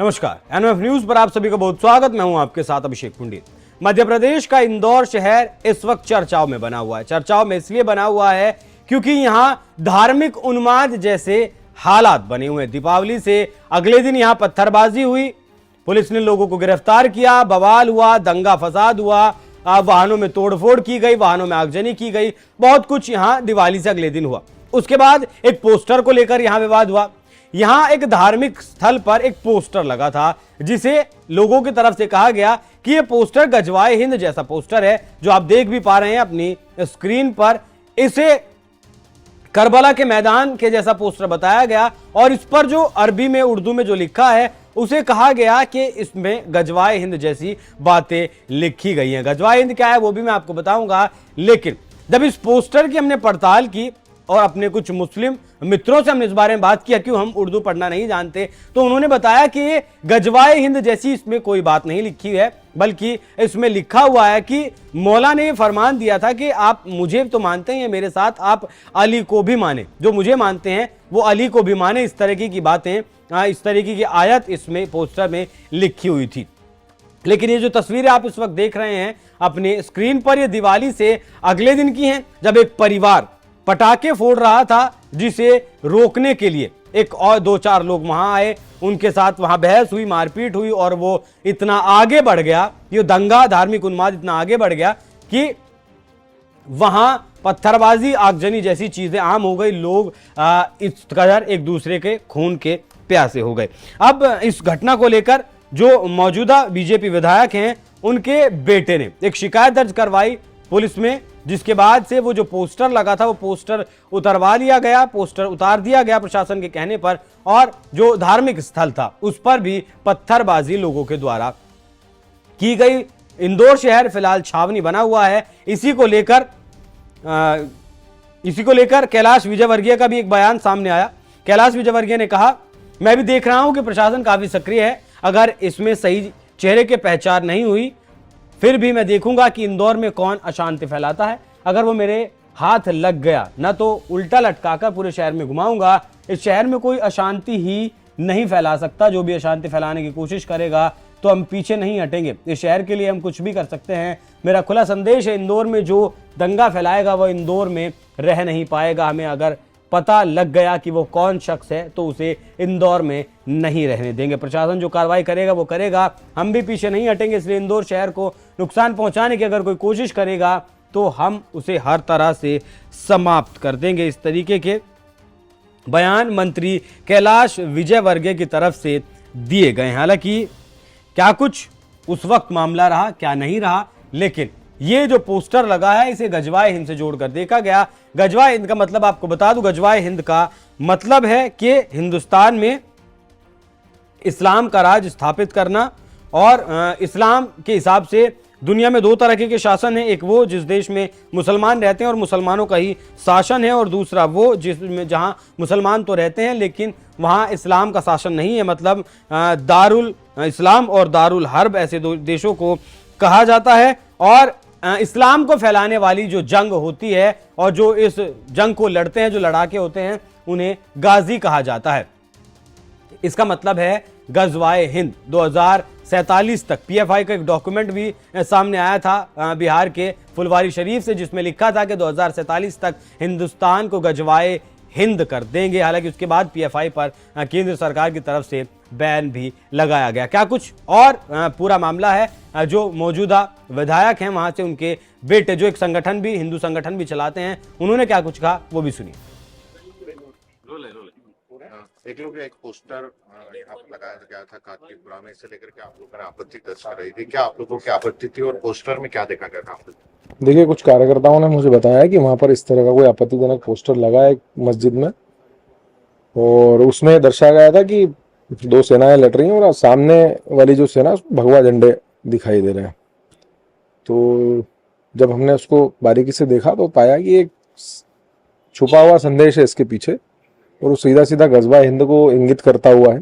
नमस्कार, NF news पर आप सभी का बहुत स्वागत। मैं हूं आपके साथ अभिषेक पंडित। मध्य प्रदेश का इंदौर शहर इस वक्त चर्चाओं में बना हुआ है। चर्चाओं में इसलिए बना हुआ है क्योंकि यहां धार्मिक उन्माद जैसे हालात बने हुए हैं। दीपावली से अगले दिन यहां पत्थरबाजी हुई, पुलिस ने लोगों को गिरफ्तार किया, बवाल हुआ, दंगा फसाद हुआ, वाहनों में तोड़फोड़ की गई, वाहनों में आगजनी की गई, बहुत कुछ यहां दिवाली से अगले दिन हुआ। उसके बाद एक पोस्टर को लेकर यहां विवाद हुआ। यहां एक धार्मिक स्थल पर एक पोस्टर लगा था जिसे लोगों की तरफ से कहा गया कि यह पोस्टर गजवाए हिंद जैसा पोस्टर है, जो आप देख भी पा रहे हैं अपनी स्क्रीन पर। इसे करबला के मैदान के जैसा पोस्टर बताया गया और इस पर जो अरबी में उर्दू में जो लिखा है उसे कहा गया कि इसमें गजवाए हिंद जैसी बातें लिखी गई हैं। गजवाए हिंद क्या है वो भी मैं आपको बताऊंगा, लेकिन जब इस पोस्टर की हमने पड़ताल की और अपने कुछ मुस्लिम मित्रों से हमने इस बारे में बात किया, क्यों हम उर्दू पढ़ना नहीं जानते, तो उन्होंने बताया कि ये गजवाए हिंद जैसी इसमें कोई बात नहीं लिखी है, बल्कि इसमें लिखा हुआ है कि मौला ने फरमान दिया था कि आप मुझे तो मानते हैं मेरे साथ, आप अली को भी माने, जो मुझे मानते हैं वो अली को भी माने। इस तरीके की बातें, इस तरीके की आयत इसमें पोस्टर में लिखी हुई थी। लेकिन ये जो तस्वीरें आप इस वक्त देख रहे हैं अपने स्क्रीन पर, ये दिवाली से अगले दिन की हैं, जब एक परिवार पटाखे फोड़ रहा था, जिसे रोकने के लिए एक और 2-4 लोग वहां आए, उनके साथ वहां बहस हुई, मारपीट हुई और वो इतना आगे बढ़ गया, ये दंगा, धार्मिक उन्माद इतना आगे बढ़ गया कि वहां पत्थरबाजी, आगजनी जैसी चीजें आम हो गई। लोग इस कदर एक दूसरे के खून के प्यासे हो गए। अब इस घटना को लेकर जो मौजूदा बीजेपी विधायक हैं, उनके बेटे ने एक शिकायत दर्ज करवाई पुलिस में, जिसके बाद से वो जो पोस्टर लगा था वो पोस्टर उतरवा लिया गया, पोस्टर उतार दिया गया प्रशासन के कहने पर, और जो धार्मिक स्थल था उस पर भी पत्थरबाजी लोगों के द्वारा की गई। इंदौर शहर फिलहाल छावनी बना हुआ है। इसी को लेकर कैलाश विजयवर्गीय का भी एक बयान सामने आया। कैलाश विजयवर्गीय ने कहा, मैं भी देख रहा हूं कि प्रशासन काफी सक्रिय है, अगर इसमें सही चेहरे की पहचान नहीं हुई फिर भी मैं देखूंगा कि इंदौर में कौन अशांति फैलाता है। अगर वो मेरे हाथ लग गया ना तो उल्टा लटकाकर पूरे शहर में घुमाऊंगा। इस शहर में कोई अशांति ही नहीं फैला सकता। जो भी अशांति फैलाने की कोशिश करेगा तो हम पीछे नहीं हटेंगे। इस शहर के लिए हम कुछ भी कर सकते हैं। मेरा खुला संदेश है, इंदौर में जो दंगा फैलाएगा वह इंदौर में रह नहीं पाएगा। हमें अगर पता लग गया कि वो कौन शख्स है तो उसे इंदौर में नहीं रहने देंगे। प्रशासन जो कार्रवाई करेगा वो करेगा, हम भी पीछे नहीं हटेंगे। इसलिए इंदौर शहर को नुकसान पहुंचाने की अगर कोई कोशिश करेगा तो हम उसे हर तरह से समाप्त कर देंगे। इस तरीके के बयान मंत्री कैलाश विजयवर्गीय की तरफ से दिए गए। हालांकि क्या कुछ उस वक्त मामला रहा, क्या नहीं रहा, लेकिन ये जो पोस्टर लगा है इसे गजवाए हिंद से जोड़कर देखा गया। गजवाए हिंद का मतलब आपको बता दूं, गजवाए हिंद का मतलब है कि हिंदुस्तान में इस्लाम का राज स्थापित करना, और इस्लाम के हिसाब से दुनिया में 2 तरह के शासन है। एक वो जिस देश में मुसलमान रहते हैं और मुसलमानों का ही शासन है, और दूसरा वो जिसमें जहां मुसलमान तो रहते हैं लेकिन वहां इस्लाम का शासन नहीं है। मतलब दारुल इस्लाम और दारुल हर्ब ऐसे 2 देशों को कहा जाता है। और इस्लाम को फैलाने वाली जो जंग होती है और जो इस जंग को लड़ते हैं, जो लड़ाके होते हैं, उन्हें गाजी कहा जाता है। इसका मतलब है गजवाए हिंद। 2047 तक पीएफआई का एक डॉक्यूमेंट भी सामने आया था बिहार के फुलवारी शरीफ से, जिसमें लिखा था कि 2047 तक हिंदुस्तान को गजवाए हिंद कर देंगे। हालांकि उसके बाद पीएफआई पर केंद्र सरकार की तरफ से बैन भी लगाया गया। क्या कुछ और पूरा मामला है, जो मौजूदा विधायक हैं वहां से उनके बेटे, जो एक संगठन भी, हिंदू संगठन भी चलाते हैं, उन्होंने क्या कुछ कहा वो भी सुनिए। एक पोस्टर यहाँ पर लगाया गया था कातपुरा में, इसे लेकर के आप लोगों ने आपत्ति दर्ज कर रही थी, क्या आप लोगों की आपत्ति थी और पोस्टर में क्या देखा गया था? देखिए, कुछ कार्यकर्ताओं ने मुझे बताया कि वहां पर इस तरह का कोई आपत्तिजनक पोस्टर लगा है मस्जिद में, और उसमें दर्शाया गया था कि 2 सेनाएं लड़ रही हैं और सामने वाली जो सेना भगवा झंडे दिखाई दे रहे हैं। तो जब हमने उसको बारीकी से देखा तो पाया कि एक छुपा हुआ संदेश है इसके पीछे, और वो सीधा सीधा गजवाए हिंद को इंगित करता हुआ है।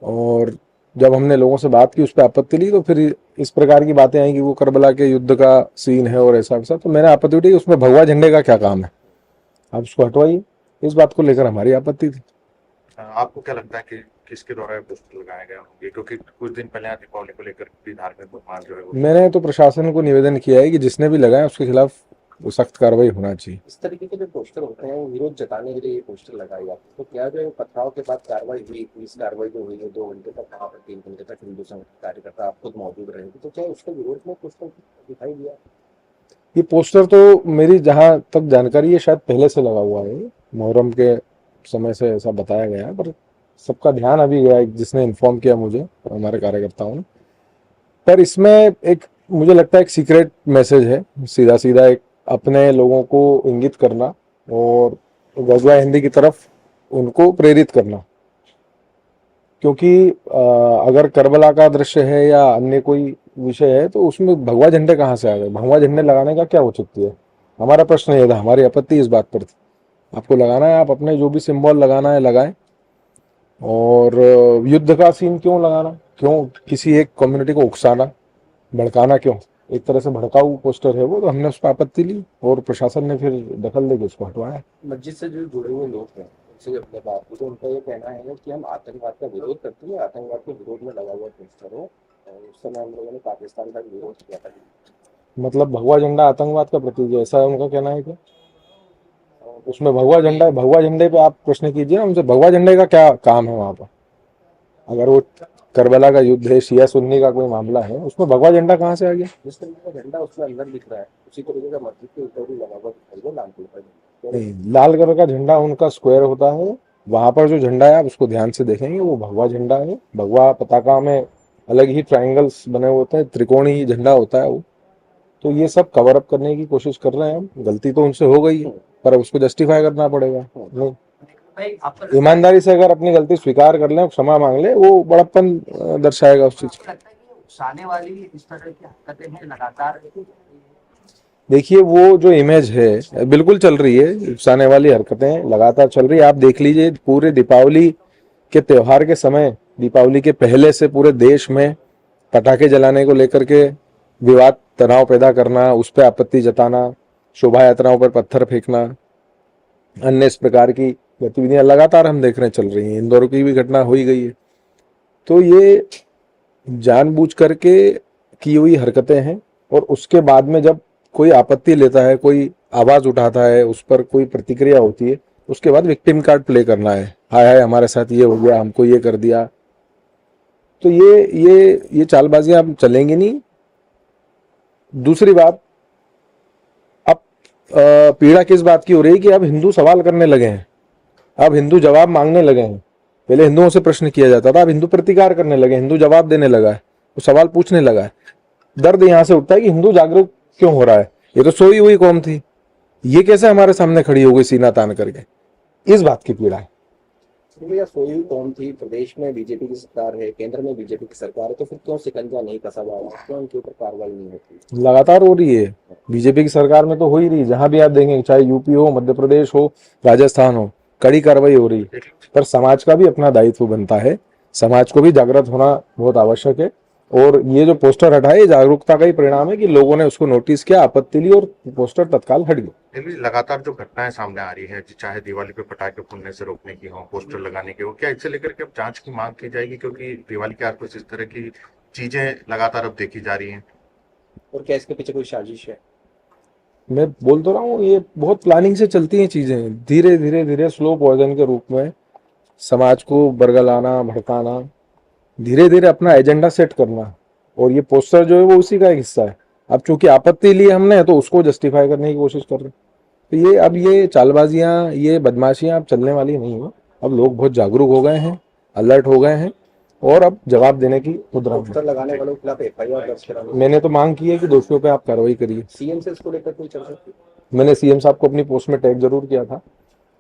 और जब हमने लोगों से बात की, उस पर आपत्ति ली, तो फिर इस प्रकार की बातें आई कि वो करबला के युद्ध का सीन है और ऐसा वैसा। तो मैंने आपत्ति उठाई, उसमें भगवा झंडे का क्या काम है, आप उसको हटवाइए। इस बात को लेकर हमारी आपत्ति थी। आपको क्या लगता है कि किसके द्वारा ये पोस्टर लगाए गए होंगे, क्योंकि कुछ दिन पहले यहाँ दीपावली को लेकर भी धार्मिक उन्माद जो है वो मैंने तो प्रशासन को निवेदन किया है कि जिसने भी लगाया उसके खिलाफ सख्त कार्रवाई होना चाहिए। इस तरीके के जो पोस्टर होते हैं वो विरोध जताने के लिए ये पोस्टर लगाए जाते हैं, तो क्या जो है पथराव के बाद कार्रवाई हुई, पुलिस कार्रवाई जो हुई है 2 घंटे तक, वहाँ पर 3 घंटे तक हिंदू संघ के कार्यकर्ता आप खुद मौजूद रहे, तो क्या उसके विरोध में पोस्टर दिखाई दिया? ये पोस्टर तो मेरी जहां तक जानकारी है शायद पहले से लगा हुआ है, मुहर्रम के समय से ऐसा बताया गया है, पर सबका ध्यान अभी गया जिसने इन्फॉर्म किया मुझे, हमारे कार्यकर्ताओं ने। पर इसमें एक मुझे लगता है एक सीक्रेट मैसेज है, सीधा सीधा एक अपने लोगों को इंगित करना और गज़वा हिंदी की तरफ उनको प्रेरित करना। क्योंकि अगर करबला का दृश्य है या अन्य कोई विषय है तो उसमें भगवा झंडे कहाँ से आ गए? भगवा झंडे लगाने का क्या औचित्य है? हमारा प्रश्न ये था, हमारी आपत्ति इस बात पर थी। आपको लगाना है, आप अपने जो भी सिंबल लगाना है लगाएं। और युद्ध का सीन क्यों लगाना? क्यों किसी एक कम्युनिटी को उकसाना, भड़काना क्यों? एक तरह से भड़काऊ पोस्टर है वो, तो हमने उस पर आपत्ति ली और प्रशासन ने फिर दखल देकर उसको हटवाया। मस्जिद से जो जुड़े हुए लोग हैं उनसे अपने बात तो उनका ये कहना है कि हम आतंकवाद का विरोध करते हैं, आतंकवाद के विरोध में लगा हुआ पोस्टर हो, और उस समय हम लोगों ने पाकिस्तान का विरोध किया था। मतलब भगवा झंडा आतंकवाद का प्रतीक है, ऐसा उनका कहना है क्या? उसमें भगवा झंडा है, भगवा झंडे पे आप प्रश्न कीजिए ना उनसे, भगवा झंडे का क्या काम है वहां पर? अगर वो करबला का युद्ध है, शिया सुन्नी का कोई मामला है, उसमें भगवा झंडा कहाँ से आ गया? जिस तरीके का झंडा उसमें अंदर दिख रहा है उसी तरीके का मस्जिद के ऊपर भी लगा हुआ दिखाई दे, लाल कलर का। नहीं, लाल कलर का झंडा उनका स्क्वायर होता है, वहां पर जो झंडा है आप उसको ध्यान से देखेंगे वो भगवा झंडा है। भगवा पताका में अलग ही ट्रायंगल्स बने होते हैं, त्रिकोणी झंडा होता है वो। तो ये सब कवर अप करने की कोशिश कर रहे हैं हम। गलती तो उनसे हो गई है पर अब उसको जस्टिफाई करना पड़ेगा। नहीं, ईमानदारी से अगर अपनी गलती स्वीकार कर लें, क्षमा मांग ले, वो बड़प्पन दर्शाएगा उस चीज को। उकसाने वाली इस तरह की हरकतें हैं लगातार। देखिए वो जो इमेज है बिल्कुल चल रही है, उकसाने वाली हरकतें लगातार चल रही है। आप देख लीजिए पूरे दीपावली के त्योहार के समय, दीपावली के पहले से पूरे देश में पटाखे जलाने को लेकर के विवाद, तनाव पैदा करना, उस पर आपत्ति जताना, शोभा यात्राओं पर पत्थर फेंकना, अन्य इस प्रकार की गतिविधियां लगातार हम देख रहे हैं चल रही हैं। इंदौर की भी घटना हो ही गई है। तो ये जानबूझ करके की हुई हरकतें हैं और उसके बाद में जब कोई आपत्ति लेता है, कोई आवाज उठाता है, उस पर कोई प्रतिक्रिया होती है, उसके बाद विक्टिम कार्ड प्ले करना है, हाय हाय हमारे साथ ये हो गया, हमको ये कर दिया। तो ये चालबाजियां अब चलेंगी नहीं। दूसरी बात, अब पीड़ा किस बात की हो रही है कि अब हिंदू सवाल करने लगे हैं, अब हिंदू जवाब मांगने लगे हैं। पहले हिंदुओं से प्रश्न किया जाता था, अब हिंदू प्रतिकार करने लगे, हिंदू जवाब देने लगा है, वो सवाल पूछने लगा है। दर्द यहां से उठता है कि हिंदू जागरूक क्यों हो रहा है? ये तो सोई हुई कौम थी, ये कैसे हमारे सामने खड़ी हो गई सीना तान करके? इस बात की पीड़ा है। भैया सोई हुई कौम थी, प्रदेश में बीजेपी की सरकार है, केंद्र में बीजेपी की सरकार है, तो फिर क्यों शिकंजा नहीं कसा जा रहा? क्यों उनके ऊपर कार्रवाई नहीं होती? लगातार हो रही है, बीजेपी की सरकार में तो हो ही रही है। जहां भी आप देखेंगे, चाहे यूपी हो, मध्य प्रदेश हो, राजस्थान हो, कड़ी कार्रवाई हो रही है। पर समाज का भी अपना दायित्व बनता है, समाज को भी जागृत होना बहुत आवश्यक है। और ये जो पोस्टर हटाए, ये जागरूकता का ही परिणाम है कि लोगों ने उसको नोटिस किया, आपत्ति ली और पोस्टर तत्काल हट गया। लगातार जो घटनाएं सामने आ रही है, चाहे दिवाली पे पटाखे फूटने से रोकने की हो, पोस्टर लगाने की हो, क्या इससे लेकर के अब जांच की मांग की जाएगी? क्योंकि दिवाली के आसपास इस तरह की चीजें लगातार अब देखी जा रही हैं। और क्या इसके पीछे कोई साजिश है? मैं बोल तो रहा हूँ, ये बहुत प्लानिंग से चलती हैं चीजें, धीरे धीरे धीरे स्लो पॉइजन के रूप में समाज को बरगलाना, भड़काना, धीरे धीरे अपना एजेंडा सेट करना। और ये पोस्टर जो है वो उसी का एक हिस्सा है। अब चूंकि आपत्ति ली हमने तो उसको जस्टिफाई करने की कोशिश कर रहे हैं। तो ये अब ये चालबाजियां, ये बदमाशियां अब चलने वाली नहीं हो। अब लोग बहुत जागरूक हो गए हैं, अलर्ट हो गए हैं और अब जवाब देने की मुद्रा में। पोस्टर लगाने वालों के खिलाफ एफआईआर दर्ज करानी। मैंने तो मांग की है कि दोषियों पे आप कार्रवाई करिए। सीएम से इसको लेकर कोई चर्चा की? मैंने सीएम साहब को अपनी पोस्ट में टैग जरूर किया था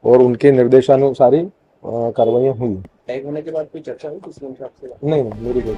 और उनके निर्देशानुसार ही कार्रवाइयां हुई। टैग होने के बाद कोई चर्चा हुई सीएम साहब से? नहीं, मेरी कोई